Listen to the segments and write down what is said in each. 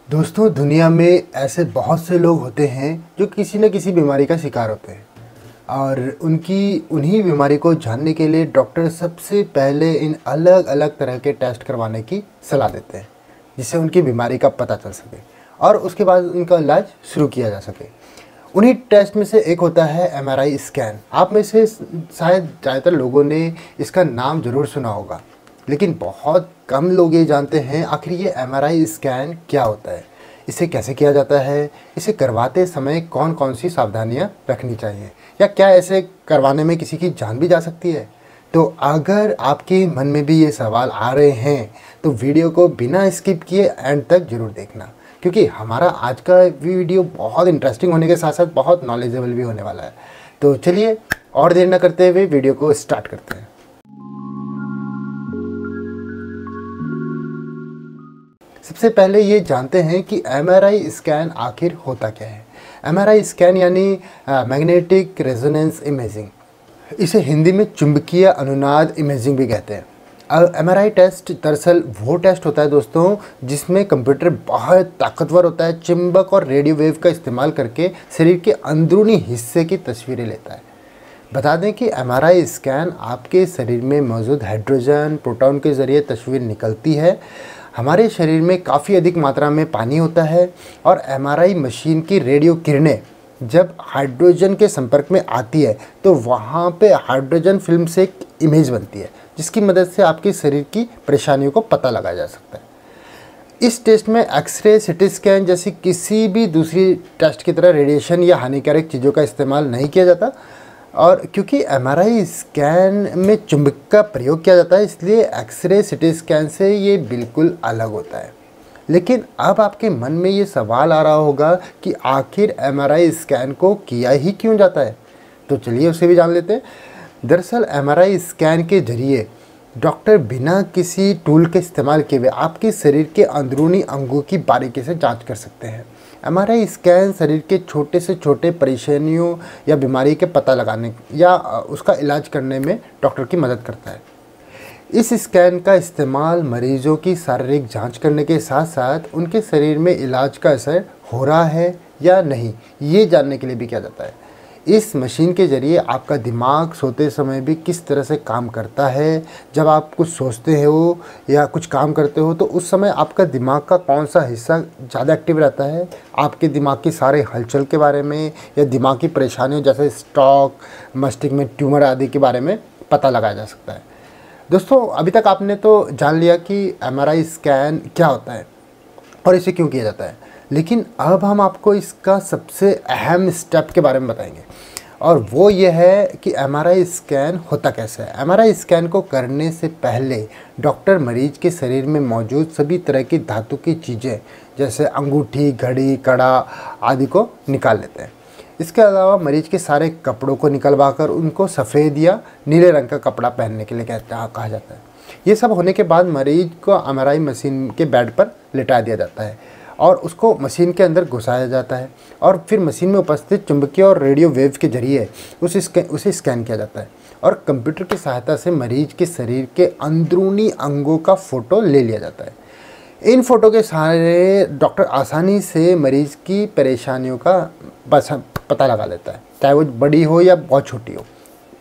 दोस्तों, दुनिया में ऐसे बहुत से लोग होते हैं जो किसी न किसी बीमारी का शिकार होते हैं और उन्हीं बीमारी को जानने के लिए डॉक्टर सबसे पहले इन अलग अलग तरह के टेस्ट करवाने की सलाह देते हैं, जिससे उनकी बीमारी का पता चल सके और उसके बाद उनका इलाज शुरू किया जा सके। उन्हीं टेस्ट में से एक होता है एमआरआई स्कैन। आप में से शायद ज़्यादातर लोगों ने इसका नाम ज़रूर सुना होगा, लेकिन बहुत कम लोग ये जानते हैं आखिर ये एमआरआई स्कैन क्या होता है, इसे कैसे किया जाता है, इसे करवाते समय कौन कौन सी सावधानियां रखनी चाहिए, या क्या ऐसे करवाने में किसी की जान भी जा सकती है। तो अगर आपके मन में भी ये सवाल आ रहे हैं तो वीडियो को बिना स्किप किए एंड तक ज़रूर देखना, क्योंकि हमारा आज का वीडियो बहुत इंटरेस्टिंग होने के साथ साथ बहुत नॉलेजेबल भी होने वाला है। तो चलिए और देर न करते हुए वीडियो को स्टार्ट करते हैं। सबसे पहले ये जानते हैं कि एमआरआई स्कैन आखिर होता क्या है। एमआरआई स्कैन यानी मैग्नेटिक रेजोनेंस इमेजिंग, इसे हिंदी में चुंबकीय अनुनाद इमेजिंग भी कहते हैं। एमआरआई टेस्ट दरअसल वो टेस्ट होता है दोस्तों, जिसमें कंप्यूटर बहुत ताकतवर होता है, चुंबक और रेडियो वेव का इस्तेमाल करके शरीर के अंदरूनी हिस्से की तस्वीरें लेता है। बता दें कि एमआरआई स्कैन आपके शरीर में मौजूद हाइड्रोजन प्रोटॉन के ज़रिए तस्वीर निकलती है। हमारे शरीर में काफ़ी अधिक मात्रा में पानी होता है और एमआरआई मशीन की रेडियो किरणें जब हाइड्रोजन के संपर्क में आती है तो वहाँ पे हाइड्रोजन फिल्म से एक इमेज बनती है, जिसकी मदद से आपके शरीर की परेशानियों को पता लगाया जा सकता है। इस टेस्ट में एक्सरे, सिटी स्कैन जैसी किसी भी दूसरी टेस्ट की तरह रेडिएशन या हानिकारक चीज़ों का इस्तेमाल नहीं किया जाता, और क्योंकि एमआरआई स्कैन में चुंबक का प्रयोग किया जाता है, इसलिए एक्सरे, सिटी स्कैन से ये बिल्कुल अलग होता है। लेकिन अब आपके मन में ये सवाल आ रहा होगा कि आखिर एमआरआई स्कैन को किया ही क्यों जाता है। तो चलिए उसे भी जान लेते हैं। दरअसल एमआरआई स्कैन के जरिए डॉक्टर बिना किसी टूल के इस्तेमाल किए हुए आपके शरीर के अंदरूनी अंगों की बारीकी से जांच कर सकते हैं। एमआरआई स्कैन शरीर के छोटे से छोटे परेशानियों या बीमारी के पता लगाने या उसका इलाज करने में डॉक्टर की मदद करता है। इस स्कैन का इस्तेमाल मरीजों की शारीरिक जांच करने के साथ साथ उनके शरीर में इलाज का असर हो रहा है या नहीं, ये जानने के लिए भी किया जाता है। इस मशीन के ज़रिए आपका दिमाग सोते समय भी किस तरह से काम करता है। जब आप कुछ सोचते हो या कुछ काम करते हो तो उस समय आपका दिमाग का कौन सा हिस्सा ज़्यादा एक्टिव रहता है, आपके दिमाग की सारे हलचल के बारे में या दिमाग की परेशानियों जैसे स्ट्रोक, मस्तिष्क में ट्यूमर आदि के बारे में पता लगाया जा सकता है। दोस्तों, अभी तक आपने तो जान लिया कि एमआरआई स्कैन क्या होता है और इसे क्यों किया जाता है, लेकिन अब हम आपको इसका सबसे अहम स्टेप के बारे में बताएंगे, और वो ये है कि एमआरआई स्कैन होता कैसे है। एमआरआई स्कैन को करने से पहले डॉक्टर मरीज के शरीर में मौजूद सभी तरह की धातु की चीज़ें जैसे अंगूठी, घड़ी, कड़ा आदि को निकाल लेते हैं। इसके अलावा मरीज के सारे कपड़ों को निकलवा कर उनको सफ़ेद या नीले रंग का कपड़ा पहनने के लिए कहा जाता है। ये सब होने के बाद मरीज को एमआरआई मशीन के बेड पर लिटा दिया जाता है और उसको मशीन के अंदर घुसाया जाता है, और फिर मशीन में उपस्थित चुंबकीय और रेडियो वेव के जरिए उसे स्कैन किया जाता है, और कंप्यूटर की सहायता से मरीज के शरीर के अंदरूनी अंगों का फ़ोटो ले लिया जाता है। इन फ़ोटो के सहारे डॉक्टर आसानी से मरीज़ की परेशानियों का पता लगा लेता है, चाहे वो बड़ी हो या बहुत छोटी हो,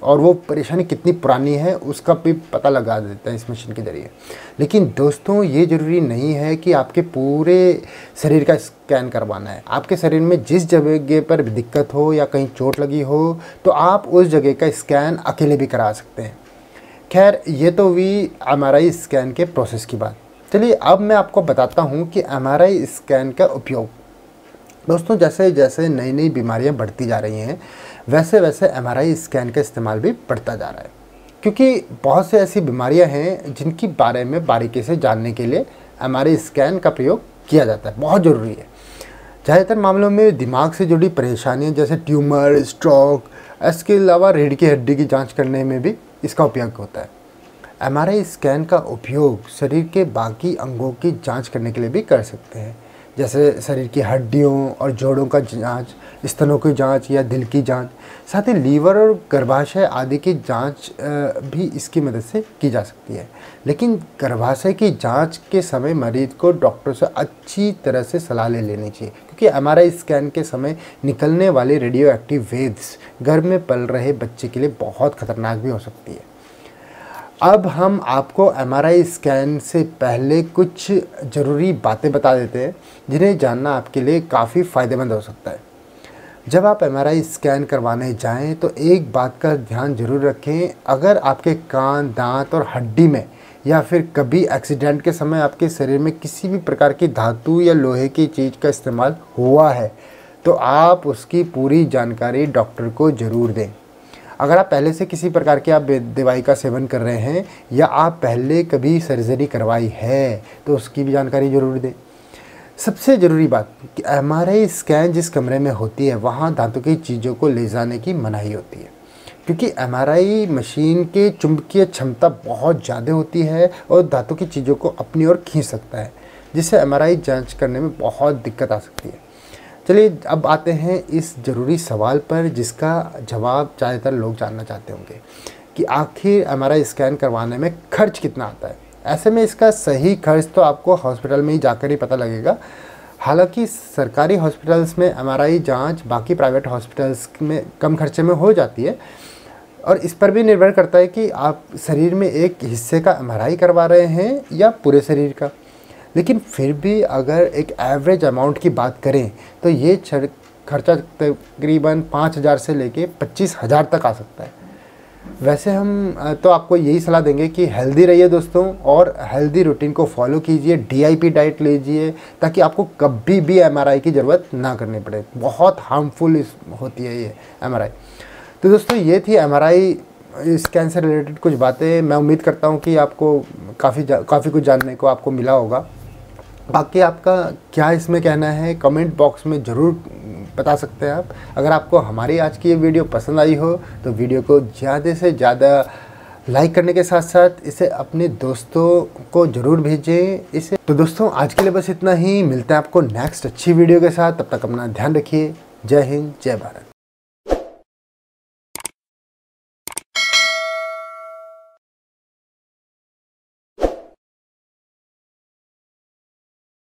और वो परेशानी कितनी पुरानी है उसका भी पता लगा देता है इस मशीन के ज़रिए। लेकिन दोस्तों, ये ज़रूरी नहीं है कि आपके पूरे शरीर का स्कैन करवाना है। आपके शरीर में जिस जगह पर दिक्कत हो या कहीं चोट लगी हो तो आप उस जगह का स्कैन अकेले भी करा सकते हैं। खैर, ये तो हुई एमआरआई स्कैन के प्रोसेस की बात। चलिए अब मैं आपको बताता हूँ कि एमआरआई स्कैन का उपयोग। दोस्तों, जैसे जैसे नई नई बीमारियां बढ़ती जा रही हैं वैसे वैसे एमआरआई स्कैन का इस्तेमाल भी बढ़ता जा रहा है, क्योंकि बहुत से ऐसी बीमारियां हैं जिनके बारे में बारीकी से जानने के लिए एमआरआई स्कैन का प्रयोग किया जाता है, बहुत ज़रूरी है। ज़्यादातर मामलों में दिमाग से जुड़ी परेशानियाँ जैसे ट्यूमर, स्ट्रोक, इसके अलावा रीढ़ की हड्डी की जाँच करने में भी इसका उपयोग होता है। एमआरआई स्कैन का उपयोग शरीर के बाकी अंगों की जांच करने के लिए भी कर सकते हैं, जैसे शरीर की हड्डियों और जोड़ों का जांच, स्तनों की जांच या दिल की जांच, साथ ही लीवर और गर्भाशय आदि की जांच भी इसकी मदद से की जा सकती है। लेकिन गर्भाशय की जांच के समय मरीज को डॉक्टर से अच्छी तरह से सलाह ले लेनी चाहिए, क्योंकि एमआरआई स्कैन के समय निकलने वाली रेडियो एक्टिव वेव्स गर्भ में पल रहे बच्चे के लिए बहुत खतरनाक भी हो सकती है। अब हम आपको एमआरआई स्कैन से पहले कुछ ज़रूरी बातें बता देते हैं जिन्हें जानना आपके लिए काफ़ी फ़ायदेमंद हो सकता है। जब आप एमआरआई स्कैन करवाने जाएं तो एक बात का ध्यान ज़रूर रखें, अगर आपके कान, दांत और हड्डी में या फिर कभी एक्सीडेंट के समय आपके शरीर में किसी भी प्रकार की धातु या लोहे की चीज़ का इस्तेमाल हुआ है तो आप उसकी पूरी जानकारी डॉक्टर को ज़रूर दें। अगर आप पहले से किसी प्रकार की आप दवाई का सेवन कर रहे हैं या आप पहले कभी सर्जरी करवाई है तो उसकी भी जानकारी ज़रूर दें। सबसे ज़रूरी बात कि एमआरआई स्कैन जिस कमरे में होती है वहाँ धातु की चीज़ों को ले जाने की मनाही होती है, क्योंकि एमआरआई मशीन की चुंबकीय क्षमता बहुत ज़्यादा होती है और धातु की चीज़ों को अपनी ओर खींच सकता है, जिससे एमआरआई जांच करने में बहुत दिक्कत आ सकती है। चलिए अब आते हैं इस ज़रूरी सवाल पर जिसका जवाब ज़्यादातर लोग जानना चाहते होंगे कि आखिर एमआरआई स्कैन करवाने में खर्च कितना आता है। ऐसे में इसका सही खर्च तो आपको हॉस्पिटल में ही जाकर ही पता लगेगा। हालांकि सरकारी हॉस्पिटल्स में एमआरआई जांच बाकी प्राइवेट हॉस्पिटल्स में कम खर्चे में हो जाती है और इस पर भी निर्भर करता है कि आप शरीर में एक हिस्से का एमआरआई करवा रहे हैं या पूरे शरीर का। लेकिन फिर भी अगर एक एवरेज अमाउंट की बात करें तो ये खर्चा तकरीबन 5,000 से लेके 25,000 तक आ सकता है। वैसे हम तो आपको यही सलाह देंगे कि हेल्दी रहिए दोस्तों और हेल्दी रूटीन को फॉलो कीजिए, डीआईपी डाइट लीजिए ताकि आपको कभी भी एमआरआई की ज़रूरत ना करनी पड़े। बहुत हार्मफुल होती है ये एमआरआई। तो दोस्तों ये थी एमआरआई स्कैन से रिलेटेड कुछ बातें। मैं उम्मीद करता हूँ कि आपको काफ़ी कुछ जानने को आपको मिला होगा। बाकी आपका क्या इसमें कहना है कमेंट बॉक्स में ज़रूर बता सकते हैं आप। अगर आपको हमारी आज की ये वीडियो पसंद आई हो तो वीडियो को ज़्यादा से ज़्यादा लाइक करने के साथ साथ इसे अपने दोस्तों को ज़रूर भेजें इसे। तो दोस्तों आज के लिए बस इतना ही, मिलते हैं आपको नेक्स्ट अच्छी वीडियो के साथ। तब तक अपना ध्यान रखिए। जय हिंद, जय भारत।